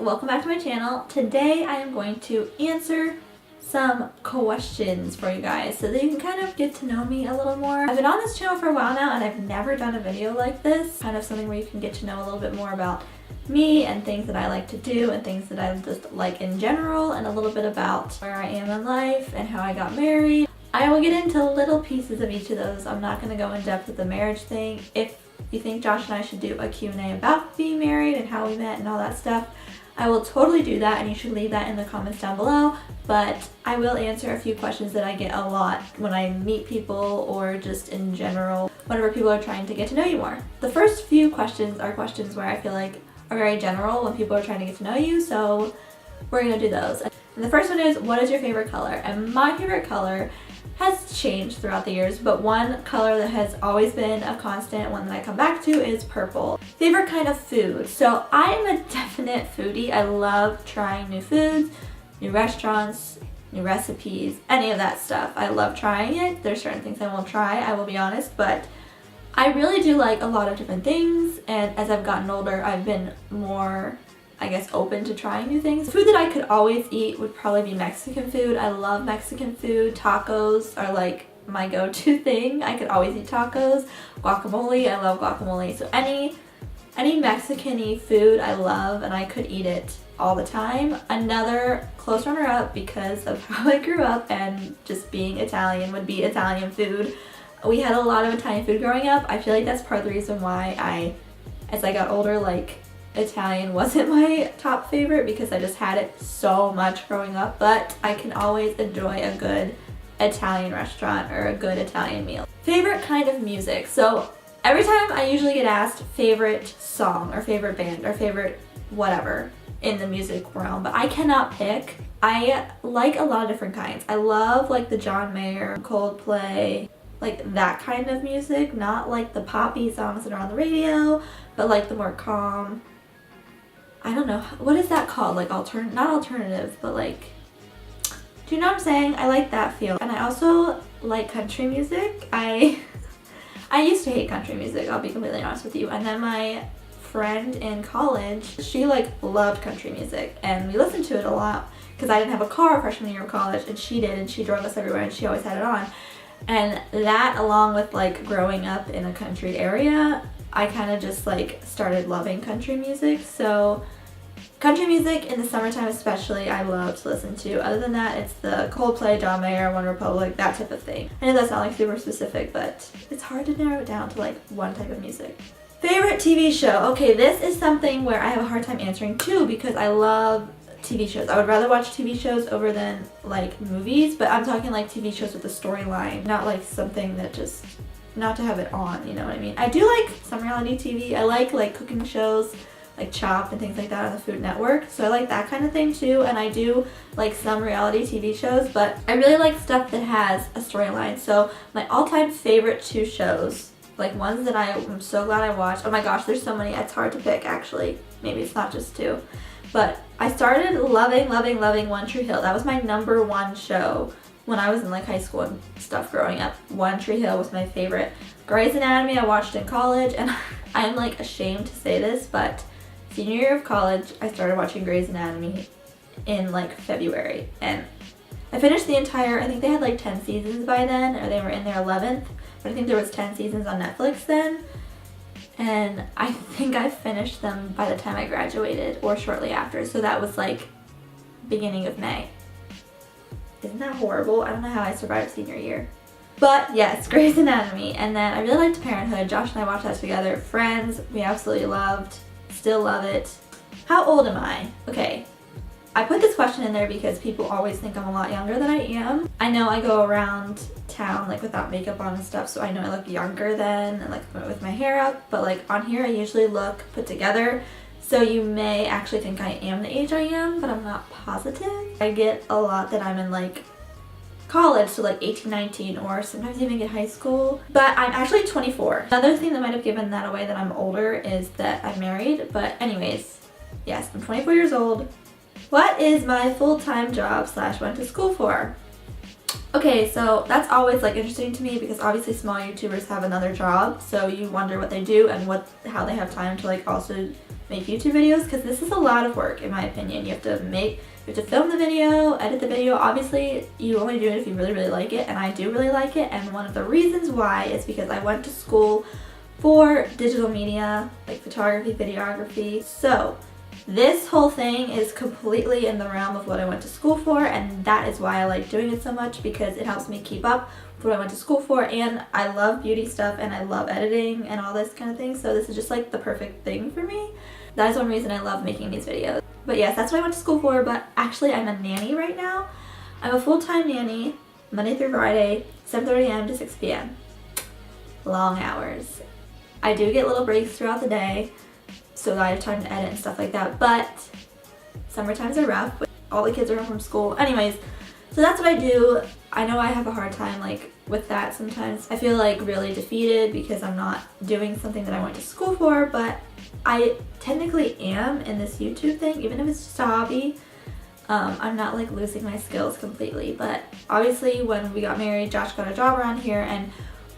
welcome back to my channel. Today I am going to answer some questions for you guys so that you can kind of get to know me a little more. I've been on this channel for a while now and I've never done a video like this, kind of something where you can get to know a little bit more about me and things that I like to do and things that I just like in general, and a little bit about where I am in life and how I got married. I will get into little pieces of each of those. I'm not going to go in depth with the marriage thing. If you think Josh and I should do a Q&A about being married and how we met and all that stuff, I will totally do that, and you should leave that in the comments down below. But I will answer a few questions that I get a lot when I meet people or just in general whenever people are trying to get to know you more. The first few questions are questions where I feel like are very general when people are trying to get to know you, so we're going to do those. And the first one is, what is your favorite color? And my favorite color has changed throughout the years, but one color that has always been a constant, one that I come back to, is purple. Favorite kind of food? So I am a definite foodie. I love trying new foods, new restaurants, new recipes, any of that stuff. I love trying it. There's certain things I won't try, I will be honest, but I really do like a lot of different things, and as I've gotten older, I've been more, I guess, open to trying new things. Food that I could always eat would probably be Mexican food. I love Mexican food. Tacos are like my go-to thing. I could always eat tacos. Guacamole, I love guacamole. So any Mexican-y food I love, and I could eat it all the time. Another close runner-up, because of how I grew up and just being Italian, would be Italian food. We had a lot of Italian food growing up. I feel like that's part of the reason why as I got older, like, Italian wasn't my top favorite, because I just had it so much growing up, but I can always enjoy a good Italian restaurant or a good Italian meal. Favorite kind of music. So every time I usually get asked favorite song or favorite band or favorite whatever in the music realm, but I cannot pick. I like a lot of different kinds. I love like the John Mayer, Coldplay, like that kind of music, not like the poppy songs that are on the radio, but like the more calm, I don't know, what is that called? Like not alternative, but like, do you know what I'm saying? I like that feel. And I also like country music. I used to hate country music, I'll be completely honest with you. And then my friend in college, she like loved country music, and we listened to it a lot because I didn't have a car freshman year of college, and she did, and she drove us everywhere, and she always had it on. And that, along with like growing up in a country area, I kind of just like started loving country music. So country music in the summertime especially, I love to listen to. Other than that, it's the Coldplay, John Mayer, One Republic, that type of thing. I know that's not like super specific, but it's hard to narrow it down to like one type of music. Favorite TV show? Okay, this is something where I have a hard time answering too, because I love TV shows. I would rather watch TV shows over than like movies, but I'm talking like TV shows with a storyline, not like something that just, not to have it on, you know what I mean? I do like some reality TV. I like cooking shows like Chopped and things like that on the Food Network, so I like that kind of thing too. And I do like some reality TV shows, but I really like stuff that has a storyline. So my all-time favorite two shows, like ones that I'm so glad I watched, oh my gosh, there's so many, it's hard to pick actually. Maybe it's not just two. But I started loving One Tree Hill. That was my number one show when I was in like high school and stuff growing up. One Tree Hill was my favorite. Grey's Anatomy I watched in college, and I'm like ashamed to say this, but senior year of college I started watching Grey's Anatomy in like February, and I finished the entire, I think they had like 10 seasons by then, or they were in their 11th, but I think there was 10 seasons on Netflix then. And I think I finished them by the time I graduated or shortly after. So that was like beginning of May. Isn't that horrible? I don't know how I survived senior year. But yes, Grey's Anatomy. And then I really liked Parenthood. Josh and I watched that together. Friends, we absolutely loved. Still love it. How old am I? Okay. I put this question in there because people always think I'm a lot younger than I am. I know I go around town like without makeup on and stuff, so I know I look younger then, and like with my hair up, but like on here I usually look put together, so you may actually think I am the age I am, but I'm not positive. I get a lot that I'm in like college, so like 18, 19, or sometimes even get high school, but I'm actually 24. Another thing that might have given that away that I'm older is that I'm married, but anyways, yes, I'm 24 years old. What is my full-time job / went to school for? Okay, so that's always like interesting to me because obviously small YouTubers have another job, so you wonder what they do and how they have time to like also make YouTube videos, because this is a lot of work in my opinion. You have to film the video, edit the video. Obviously you only do it if you really, really like it, and I do really like it, and one of the reasons why is because I went to school for digital media, like photography, videography. So this whole thing is completely in the realm of what I went to school for, and that is why I like doing it so much, because it helps me keep up with what I went to school for, and I love beauty stuff and I love editing and all this kind of thing, so this is just like the perfect thing for me. That is one reason I love making these videos. But yes, that's what I went to school for, but actually I'm a nanny right now. I'm a full-time nanny, Monday through Friday, 7:30 a.m. to 6 p.m. Long hours. I do get little breaks throughout the day, so that I have time to edit and stuff like that, but summer times are rough. All the kids are home from school. Anyways, so that's what I do. I know I have a hard time like with that sometimes. I feel like really defeated because I'm not doing something that I went to school for, but I technically am in this YouTube thing, even if it's just a hobby. I'm not like losing my skills completely, but obviously when we got married, Josh got a job around here, and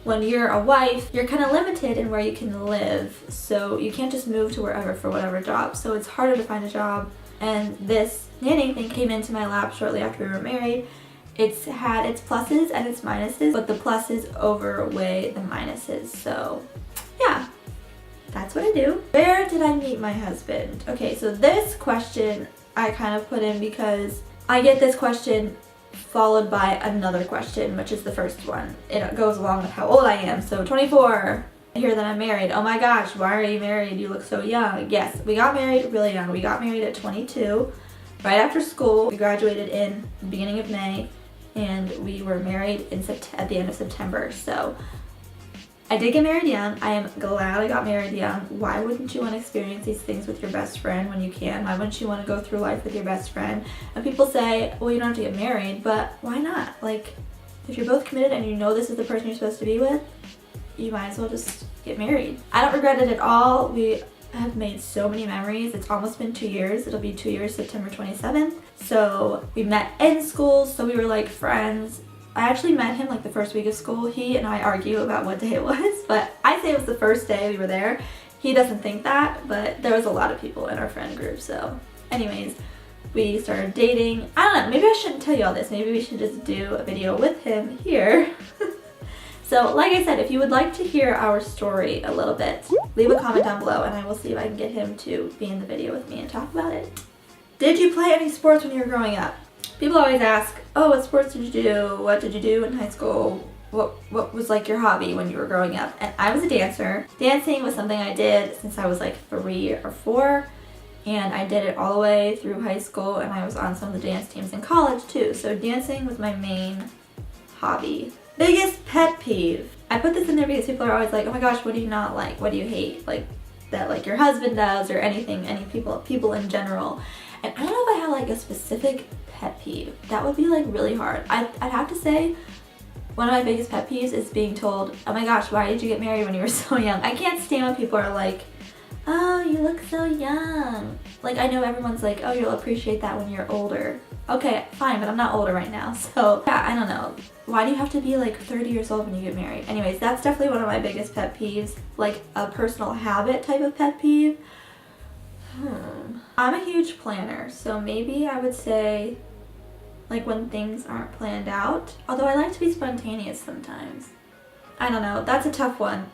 when you're a wife, you're kind of limited in where you can live, so you can't just move to wherever for whatever job, so it's harder to find a job. And this nanny thing came into my lap shortly after we were married. It's had its pluses and its minuses, but the pluses overweigh the minuses, so yeah, that's what I do. Where did I meet my husband? Okay, so this question I kind of put in because I get this question followed by another question, which is the first one. It goes along with how old I am. So 24. I hear that I'm married. Oh my gosh, why are you married? You look so young. Yes, we got married really young. We got married at 22, right after school. We graduated in the beginning of May, and we were married at the end of September. So I did get married young. I am glad I got married young. Why wouldn't you want to experience these things with your best friend when you can? Why wouldn't you want to go through life with your best friend? And people say, well, you don't have to get married, but why not? Like, if you're both committed and you know this is the person you're supposed to be with, you might as well just get married. I don't regret it at all. We have made so many memories. It's almost been 2 years. It'll be 2 years September 27th. So we met in school, so we were like friends. I actually met him like the first week of school. He and I argue about what day it was, but I say it was the first day we were there. He doesn't think that, but there was a lot of people in our friend group. So anyways, we started dating. I don't know, maybe I shouldn't tell you all this. Maybe we should just do a video with him here. So like I said, if you would like to hear our story a little bit, leave a comment down below and I will see if I can get him to be in the video with me and talk about it. Did you play any sports when you were growing up? People always ask, oh, what sports did you do? What did you do in high school? What was like your hobby when you were growing up? And I was a dancer. Dancing was something I did since I was like 3 or 4. And I did it all the way through high school, and I was on some of the dance teams in college too. So dancing was my main hobby. Biggest pet peeve. I put this in there because people are always like, oh my gosh, what do you not like? What do you hate? Like that like your husband does or anything, any people in general. And I don't know if I have like a specific pet peeve. That would be like really hard. I'd have to say one of my biggest pet peeves is being told, oh my gosh, why did you get married when you were so young? I can't stand when people are like, oh, you look so young. Like, I know everyone's like, oh, you'll appreciate that when you're older. Okay, fine, but I'm not older right now. So yeah, I don't know. Why do you have to be like 30 years old when you get married? Anyways, that's definitely one of my biggest pet peeves. Like a personal habit type of pet peeve. I'm a huge planner, so maybe I would say like when things aren't planned out. Although I like to be spontaneous sometimes. I don't know, that's a tough one.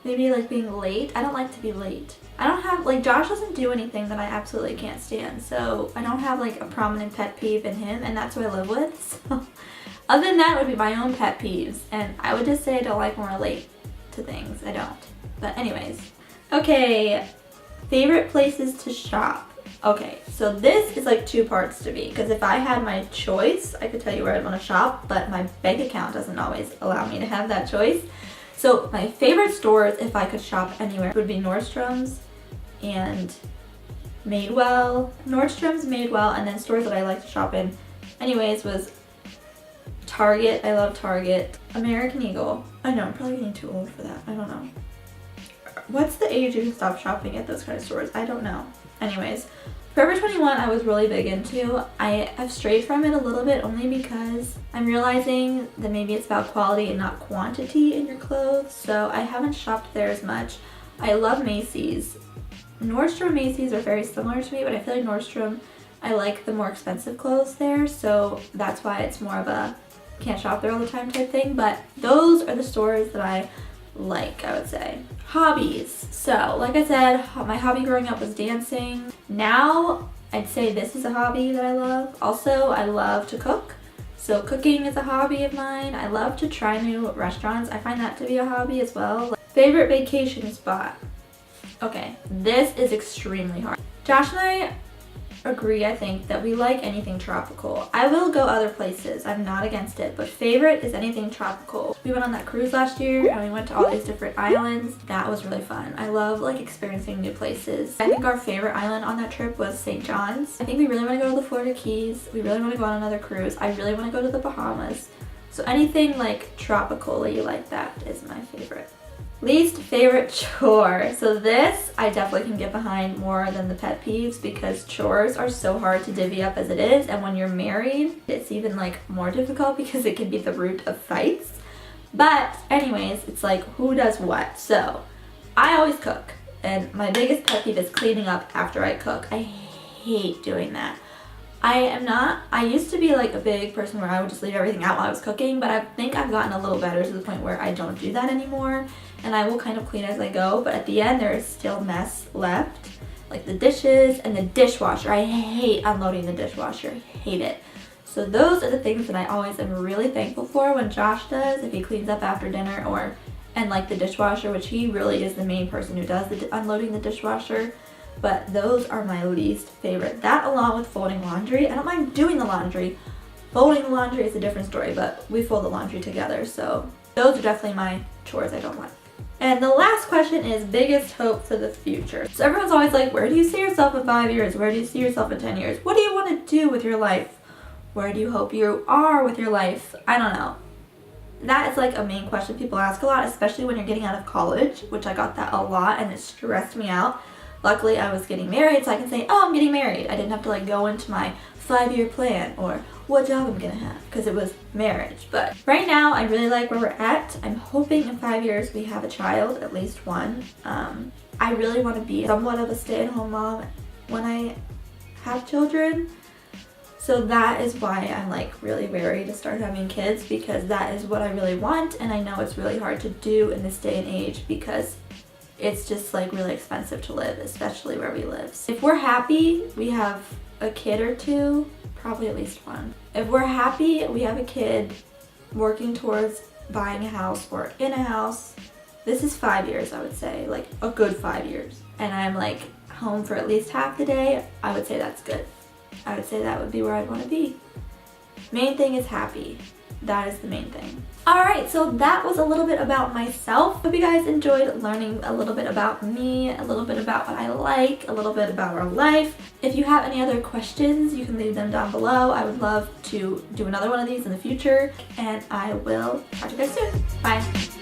Maybe like being late. I don't like to be late. I don't have, like Josh doesn't do anything that I absolutely can't stand. So I don't have like a prominent pet peeve in him, and that's who I live with. So other than that would be my own pet peeves. And I would just say I don't like when we're late to things. I don't. But anyways. Okay, favorite places to shop. Okay, so this is like 2 parts to me, because if I had my choice, I could tell you where I'd want to shop, but my bank account doesn't always allow me to have that choice. So my favorite stores, if I could shop anywhere, would be Nordstrom's and Madewell. Nordstrom's, Madewell, and then stores that I like to shop in anyways was Target. I love Target. American Eagle. I know, I'm probably getting too old for that. I don't know. What's the age you can stop shopping at those kind of stores? I don't know. Anyways, Forever 21 I was really big into. I have strayed from it a little bit only because I'm realizing that maybe it's about quality and not quantity in your clothes, so I haven't shopped there as much. I love Macy's. Nordstrom and Macy's are very similar to me, but I feel like Nordstrom, I like the more expensive clothes there, so that's why it's more of a can't shop there all the time type thing, but those are the stores that I like, I would say. Hobbies. So, like I said, my hobby growing up was dancing. Now, I'd say this is a hobby that I love. Also, I love to cook. So cooking is a hobby of mine. I love to try new restaurants. I find that to be a hobby as well. Favorite vacation spot. Okay, this is extremely hard. Josh and I agree, I think, that we like anything tropical. I will go other places, I'm not against it, but favorite is anything tropical. We went on that cruise last year and we went to all these different islands. That was really fun. I love like experiencing new places. I think our favorite island on that trip was St. John's. I think we really want to go to the Florida Keys. We really want to go on another cruise. I really want to go to the Bahamas. So anything like tropical-y like that is my favorite. Least favorite chore. So this I definitely can get behind more than the pet peeves because chores are so hard to divvy up as it is, and when you're married it's even like more difficult because it can be the root of fights. But anyways, it's like who does what. So I always cook, and my biggest pet peeve is cleaning up after I cook. I hate doing that. I used to be like a big person where I would just leave everything out while I was cooking, but I think I've gotten a little better to the point where I don't do that anymore, and I will kind of clean as I go, but at the end there is still mess left, like the dishes and the dishwasher. I hate unloading the dishwasher, I hate it. So those are the things that I always am really thankful for when Josh does, if he cleans up after dinner, and like the dishwasher, which he really is the main person who does the unloading the dishwasher. But those are my least favorite. That along with folding laundry. I don't mind doing the laundry. Folding the laundry is a different story, but we fold the laundry together. So those are definitely my chores I don't like. And the last question is biggest hope for the future. So everyone's always like, where do you see yourself in 5 years? Where do you see yourself in 10 years? What do you want to do with your life? Where do you hope you are with your life? I don't know. That is like a main question people ask a lot, especially when you're getting out of college, which I got that a lot and it stressed me out. Luckily, I was getting married, so I can say, oh, I'm getting married. I didn't have to like go into my 5-year plan or what job I'm gonna have because it was marriage. But right now, I really like where we're at. I'm hoping in 5 years we have a child, at least one. I really want to be somewhat of a stay-at-home mom when I have children. So that is why I'm like really wary to start having kids, because that is what I really want, and I know it's really hard to do in this day and age because it's just like really expensive to live, especially where we live. So if we're happy, we have a kid or two, probably at least one. If we're happy, we have a kid working towards buying a house or in a house. This is 5 years, I would say, like a good 5 years. And I'm like home for at least half the day, I would say that's good. I would say that would be where I'd want to be. Main thing is happy. That is the main thing. Alright, so that was a little bit about myself. Hope you guys enjoyed learning a little bit about me, a little bit about what I like, a little bit about our life. If you have any other questions, you can leave them down below. I would love to do another one of these in the future, and I will talk to you guys soon. Bye!